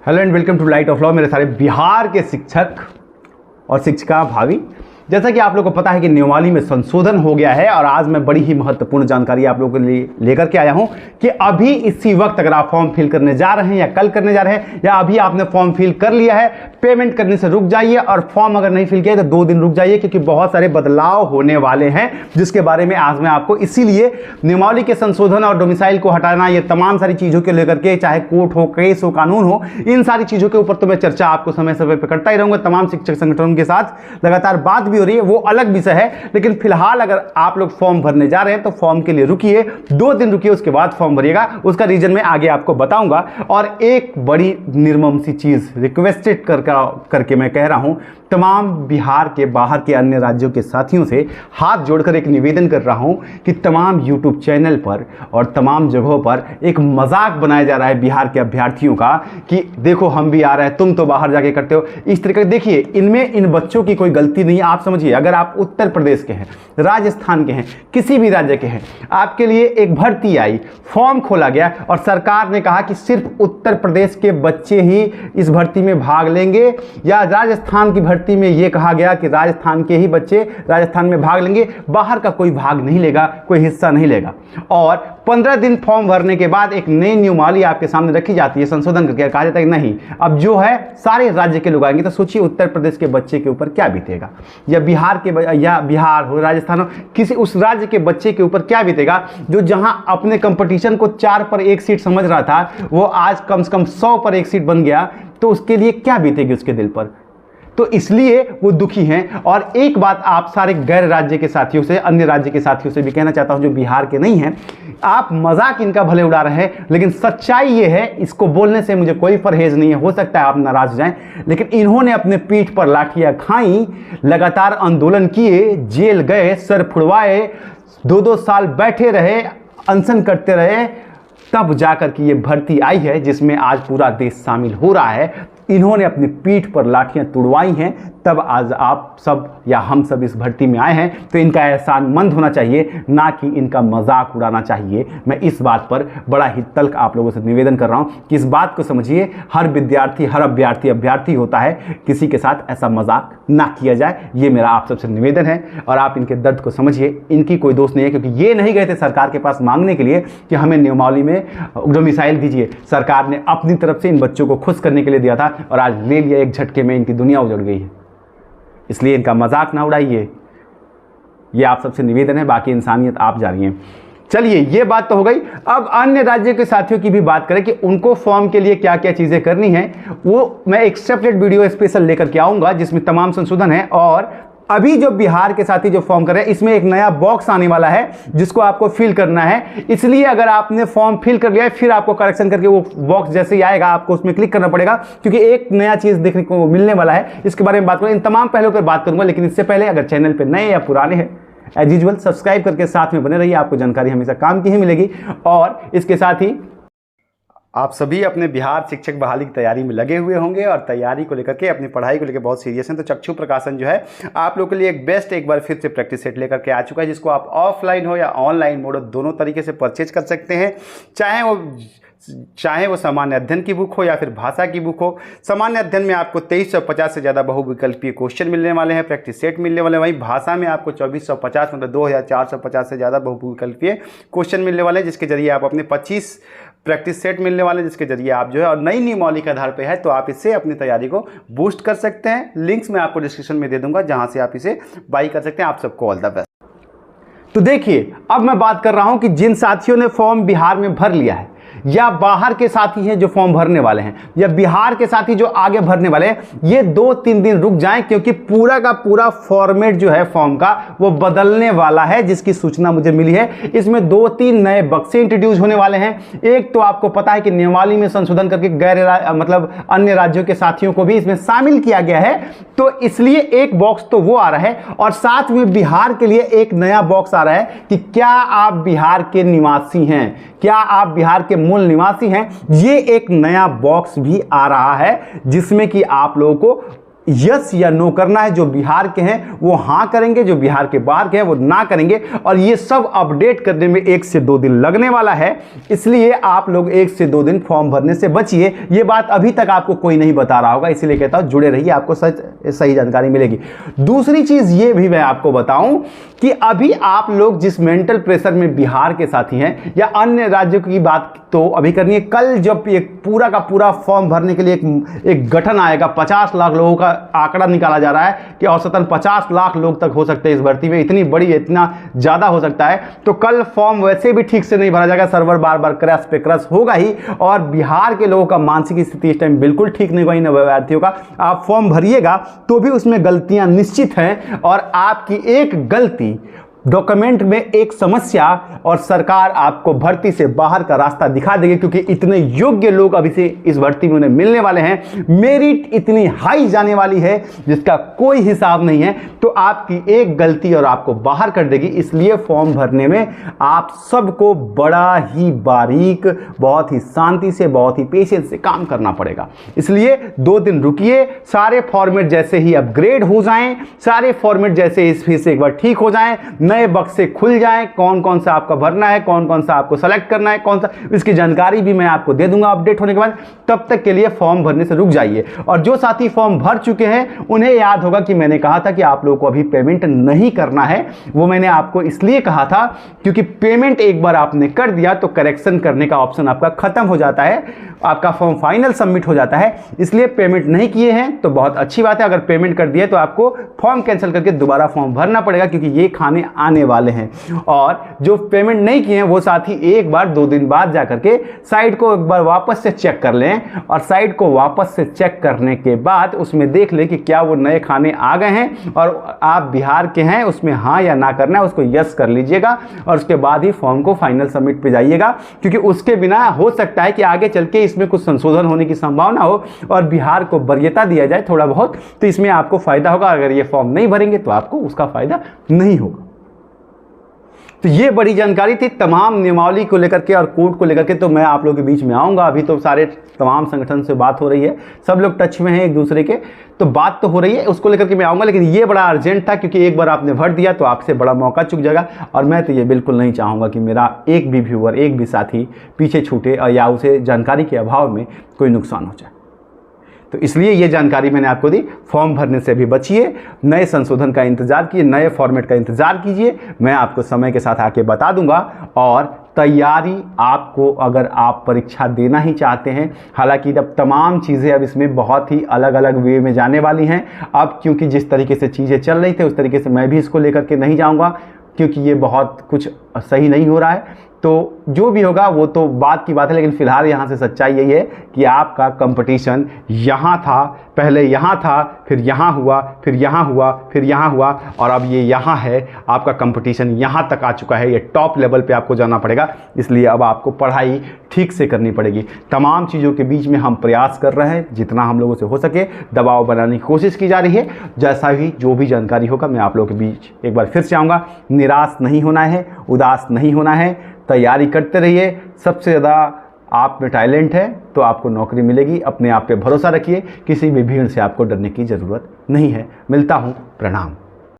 Hello and welcome to light of law. मेरे सारे बिहार के शिक्षक और शिक्षिका भावी, जैसा कि आप लोगों को पता है कि नियमावली में संशोधन हो गया है और आज मैं बड़ी ही महत्वपूर्ण जानकारी आप लोगों के लिए लेकर के आया हूं कि अभी इसी वक्त अगर आप फॉर्म फिल करने जा रहे हैं या कल करने जा रहे हैं या अभी आपने फॉर्म फिल कर लिया है, पेमेंट करने से रुक जाइए और फॉर्म अगर नहीं फिल किया तो 2 दिन रुक जाइए, क्योंकि बहुत सारे बदलाव होने वाले हैं जिसके बारे में आज मैं आपको, इसीलिए नियमावली के संशोधन और डोमिसाइल को हटाना, ये तमाम सारी चीज़ों के लेकर के, चाहे कोर्ट हो, केस हो, कानून हो, इन सारी चीज़ों के ऊपर तो मैं चर्चा आपको समय समय पर करता ही रहूँगा। तमाम शिक्षक संगठनों के साथ लगातार बात भी हो रही है, वो अलग विषय है। लेकिन फिलहाल अगर आप लोग फॉर्म भरने जा रहे हैं तो फॉर्म के लिए रुकिए, 2 दिन रुकिए, उसके बाद फॉर्म भरिएगा। उसका रीजन मैं आगे आपको बताऊंगा। और एक बड़ी निर्मम सी चीज रिक्वेस्टेड करके मैं कह रहा हूं, तमाम बिहार के बाहर के अन्य राज्यों के साथियों से हाथ जोड़कर एक निवेदन कर रहा हूं कि तमाम यूट्यूब चैनल पर और तमाम जगहों पर एक मजाक बनाया जा रहा है बिहार के अभ्यर्थियों का कि देखो हम भी आ रहे हैं, तुम तो बाहर जाके करते हो। इस तरीके देखिए, इनमें इन बच्चों की कोई गलती नहीं। आप समझिए, अगर आप उत्तर प्रदेश के हैं, राजस्थान के हैं, किसी भी राज्य के हैं, आपके लिए एक भर्ती आई, फॉर्म खोला गया और सरकार ने कहा कि सिर्फ उत्तर प्रदेश के बच्चे ही इस भर्ती में भाग लेंगे, या राजस्थान की भर्ती में यह कहा गया कि राजस्थान के ही बच्चे राजस्थान में भाग लेंगे, बाहर का कोई भाग नहीं लेगा, कोई हिस्सा नहीं लेगा। और 15 दिन फॉर्म भरने के बाद एक नई नियमावली आपके सामने रखी जाती है, संशोधन करके कहा जाता है कि नहीं, अब जो है सारे राज्य के लोग आएंगे। तो सोचिए उत्तर प्रदेश के बच्चे के ऊपर क्या बीतेगा, या बिहार के, या बिहार हो, राजस्थान हो, किसी उस राज्य के बच्चे के ऊपर क्या बीतेगा जो जहां अपने कंपटीशन को 4 पर 1 सीट समझ रहा था, वो आज कम से कम 100 पर 1 सीट बन गया। तो उसके लिए क्या बीतेगी उसके दिल पर। तो इसलिए वो दुखी हैं। और एक बात आप सारे गैर राज्य के साथियों से, अन्य राज्य के साथियों से भी कहना चाहता हूं जो बिहार के नहीं हैं, आप मजाक इनका भले उड़ा रहे हैं, लेकिन सच्चाई ये है, इसको बोलने से मुझे कोई परहेज नहीं है। हो सकता है आप नाराज हो जाएं, लेकिन इन्होंने अपने पीठ पर लाठियां खाई, लगातार आंदोलन किए, जेल गए, सर फुड़वाए, 2-2 साल बैठे रहे, अनशन करते रहे, तब जाकर के ये भर्ती आई है जिसमें आज पूरा देश शामिल हो रहा है। इन्होंने अपनी पीठ पर लाठियां तुड़वाई हैं, तब आज आप सब या हम सब इस भर्ती में आए हैं। तो इनका एहसानमंद होना चाहिए, ना कि इनका मजाक उड़ाना चाहिए। मैं इस बात पर बड़ा ही तल्ख आप लोगों से निवेदन कर रहा हूं कि इस बात को समझिए, हर विद्यार्थी, हर अभ्यर्थी होता है, किसी के साथ ऐसा मजाक ना किया जाए, ये मेरा आप सबसे निवेदन है। और आप इनके दर्द को समझिए, इनकी कोई दोष नहीं है, क्योंकि ये नहीं गए थे सरकार के पास मांगने के लिए कि हमें नियमावली में डोमिसाइल दीजिए। सरकार ने अपनी तरफ से इन बच्चों को खुश करने के लिए दिया था और आज ले लिया, एक झटके में इनकी दुनिया उजड़ गई है। इसलिए इनका मजाक ना उड़ाइए, ये आप सबसे निवेदन है। बाकी इंसानियत आप जानिए। चलिए, ये बात तो हो गई। अब अन्य राज्यों के साथियों की भी बात करें कि उनको फॉर्म के लिए क्या क्या चीजें करनी है, वो मैं एक सेपरेट वीडियो स्पेशल लेकर के आऊंगा जिसमें तमाम संशोधन है। और अभी जो बिहार के साथी जो फॉर्म कर रहे हैं, इसमें एक नया बॉक्स आने वाला है जिसको आपको फिल करना है। इसलिए अगर आपने फॉर्म फिल कर लिया है, फिर आपको करेक्शन करके वो बॉक्स जैसे ही आएगा आपको उसमें क्लिक करना पड़ेगा, क्योंकि एक नया चीज देखने को मिलने वाला है। इसके बारे में बात करूंगा, इन तमाम पहलुओं पर बात करूंगा। लेकिन इससे पहले अगर चैनल पर नए या पुराने हैं, एज यूजुअल सब्सक्राइब करके साथ में बने रहिए, आपको जानकारी हमेशा काम की ही मिलेगी। और इसके साथ ही आप सभी अपने बिहार शिक्षक बहाली की तैयारी में लगे हुए होंगे और तैयारी को लेकर के, अपनी पढ़ाई को लेकर बहुत सीरियस हैं। तो चक्षु प्रकाशन जो है आप लोग के लिए एक बेस्ट, एक बार फिर से प्रैक्टिस सेट लेकर के आ चुका है, जिसको आप ऑफलाइन हो या ऑनलाइन मोड दोनों तरीके से परचेज कर सकते हैं। चाहे वो सामान्य अध्ययन की बुक हो या फिर भाषा की बुक हो। सामान्य अध्ययन में आपको 2350 से ज़्यादा बहुविकल्पीय क्वेश्चन मिलने वाले हैं, प्रैक्टिस सेट मिलने वाले हैं। वहीं भाषा में आपको 2450 मतलब 2450 से ज़्यादा बहुविकल्पीय क्वेश्चन मिलने वाले हैं, जिसके जरिए आप अपने 25 प्रैक्टिस सेट मिलने वाले हैं, जिसके जरिए आप जो है, और नई नियमावली के आधार पे है, तो आप इससे अपनी तैयारी को बूस्ट कर सकते हैं। लिंक्स मैं आपको डिस्क्रिप्शन में दे दूंगा, जहां से आप इसे बाई कर सकते हैं। आप सबको ऑल द बेस्ट। तो देखिए, अब मैं बात कर रहा हूं कि जिन साथियों ने फॉर्म बिहार में भर लिया है, या बाहर के साथी हैं जो फॉर्म भरने वाले हैं, या बिहार के साथी जो आगे भरने वाले हैं, ये 2-3 दिन रुक जाएं, क्योंकि पूरा का पूरा फॉर्मेट जो है फॉर्म का वो बदलने वाला है, जिसकी सूचना मुझे मिली है। इसमें 2-3 नए बक्से इंट्रोड्यूस होने वाले हैं। एक तो आपको पता है कि नियमावली में संशोधन करके मतलब अन्य राज्यों के साथियों को भी इसमें शामिल किया गया है, तो इसलिए एक बॉक्स तो वो आ रहा है। और साथ में बिहार के लिए एक नया बॉक्स आ रहा है कि क्या आप बिहार के निवासी हैं, क्या आप बिहार के मूल निवासी हैं। ये एक नया बॉक्स भी आ रहा है, जिसमें कि आप लोगों को यस या नो करना है। जो बिहार के हैं वो हाँ करेंगे, जो बिहार के बाहर के हैं वो ना करेंगे। और ये सब अपडेट करने में 1 से 2 दिन लगने वाला है, इसलिए आप लोग 1 से 2 दिन फॉर्म भरने से बचिए। ये बात अभी तक आपको कोई नहीं बता रहा होगा, इसीलिए कहता हूं जुड़े रहिए, आपको सही जानकारी मिलेगी। दूसरी चीज ये भी मैं आपको बताऊं कि अभी आप लोग जिस मेंटल प्रेशर में बिहार के साथी हैं या अन्य राज्यों की बात तो अभी करनी है, कल जब एक पूरा का पूरा फॉर्म भरने के लिए एक गठन आएगा, 50 लाख लोगों का आंकड़ा निकाला जा रहा है कि औसतन 50 लाख लोग तक हो सकते हैं इस भर्ती में, इतनी बड़ी, इतना ज़्यादा हो सकता है। तो कल फॉर्म वैसे भी ठीक से नहीं भरा जाएगा, सर्वर बार बार क्रैश पे क्रैश होगा ही। और बिहार के लोगों का मानसिक स्थिति इस टाइम बिल्कुल ठीक नहीं हुई, अभ्यर्थियों का। आप फॉर्म भरिएगा तो भी उसमें गलतियां निश्चित हैं, और आपकी एक गलती, डॉक्यूमेंट में एक समस्या, और सरकार आपको भर्ती से बाहर का रास्ता दिखा देगी, क्योंकि इतने योग्य लोग अभी से इस भर्ती में उन्हें मिलने वाले हैं। मेरिट इतनी हाई जाने वाली है जिसका कोई हिसाब नहीं है। तो आपकी एक गलती और आपको बाहर कर देगी। इसलिए फॉर्म भरने में आप सबको बड़ा ही बारीक, बहुत ही शांति से, बहुत ही पेशेंस से काम करना पड़ेगा। इसलिए 2 दिन रुकिए, सारे फॉर्मेट जैसे ही अपग्रेड हो जाएं, सारे फॉर्मेट जैसे इस फिर से एक बार ठीक हो जाएं, नए बक्से खुल जाएं, कौन कौन सा आपका भरना है, कौन कौन सा आपको सेलेक्ट करना है, कौन सा, इसकी जानकारी भी मैं आपको दे दूंगा अपडेट होने के बाद। तब तक के लिए फॉर्म भरने से रुक जाइए। और जो साथी फॉर्म भर चुके हैं उन्हें याद होगा कि मैंने कहा था कि आप लोगों को अभी पेमेंट नहीं करना है। वो मैंने आपको इसलिए कहा था क्योंकि पेमेंट एक बार आपने कर दिया तो करेक्शन करने का ऑप्शन आपका खत्म हो जाता है, आपका फॉर्म फाइनल सबमिट हो जाता है। इसलिए पेमेंट नहीं किए हैं तो बहुत अच्छी बात है, अगर पेमेंट कर दिए तो आपको फॉर्म कैंसिल करके दोबारा फॉर्म भरना पड़ेगा, क्योंकि ये खाने आने वाले हैं। और जो पेमेंट नहीं किए हैं वो साथी एक बार 2 दिन बाद जाकर के साइट को एक बार वापस से चेक कर लें, और साइट को वापस से चेक करने के बाद उसमें देख लें कि क्या वो नए खाने आ गए हैं और आप बिहार के हैं, उसमें हाँ या ना करना है, उसको यस कर लीजिएगा और उसके बाद ही फॉर्म को फाइनल सबमिट पे जाइएगा। क्योंकि उसके बिना हो सकता है कि आगे चल के इसमें कुछ संशोधन होने की संभावना हो और बिहार को वरीयता दिया जाए थोड़ा बहुत, तो इसमें आपको फायदा होगा। अगर ये फॉर्म नहीं भरेंगे तो आपको उसका फायदा नहीं होगा। तो ये बड़ी जानकारी थी तमाम नियमावली को लेकर के और कोड को लेकर के। तो मैं आप लोगों के बीच में आऊँगा। अभी तो सारे तमाम संगठन से बात हो रही है, सब लोग टच में हैं एक दूसरे के, तो बात तो हो रही है, उसको लेकर के मैं आऊँगा। लेकिन ये बड़ा अर्जेंट था क्योंकि एक बार आपने भर दिया तो आपसे बड़ा मौका चुक जाएगा। और मैं तो ये बिल्कुल नहीं चाहूँगा कि मेरा एक भी व्यूअर, एक भी साथी पीछे छूटे या उसे जानकारी के अभाव में कोई नुकसान हो जाए। तो इसलिए ये जानकारी मैंने आपको दी। फॉर्म भरने से भी बचिए, नए संशोधन का इंतजार कीजिए, नए फॉर्मेट का इंतजार कीजिए। मैं आपको समय के साथ आके बता दूंगा। और तैयारी आपको, अगर आप परीक्षा देना ही चाहते हैं, हालांकि अब तमाम चीज़ें अब इसमें बहुत ही अलग अलग वे में जाने वाली हैं। अब क्योंकि जिस तरीके से चीज़ें चल रही थी उस तरीके से मैं भी इसको लेकर के नहीं जाऊँगा, क्योंकि ये बहुत कुछ सही नहीं हो रहा है। तो जो भी होगा वो तो बात की बात है, लेकिन फिलहाल यहाँ से सच्चाई यही है कि आपका कंपटीशन यहाँ था, पहले यहाँ था, फिर यहाँ हुआ, फिर यहाँ हुआ, फिर यहाँ हुआ, और अब ये यहाँ है। आपका कंपटीशन यहाँ तक आ चुका है, ये टॉप लेवल पे आपको जाना पड़ेगा। इसलिए अब आपको पढ़ाई ठीक से करनी पड़ेगी। तमाम चीज़ों के बीच में हम प्रयास कर रहे हैं, जितना हम लोगों से हो सके दबाव बनाने की कोशिश की जा रही है। जैसा भी जो भी जानकारी होगा मैं आप लोगों के बीच एक बार फिर से आऊँगा। निराश नहीं होना है, उदास नहीं होना है, तैयारी करते रहिए। सबसे ज़्यादा आप में टैलेंट है तो आपको नौकरी मिलेगी। अपने आप पे भरोसा रखिए, किसी भी भीड़ से आपको डरने की ज़रूरत नहीं है। मिलता हूँ, प्रणाम।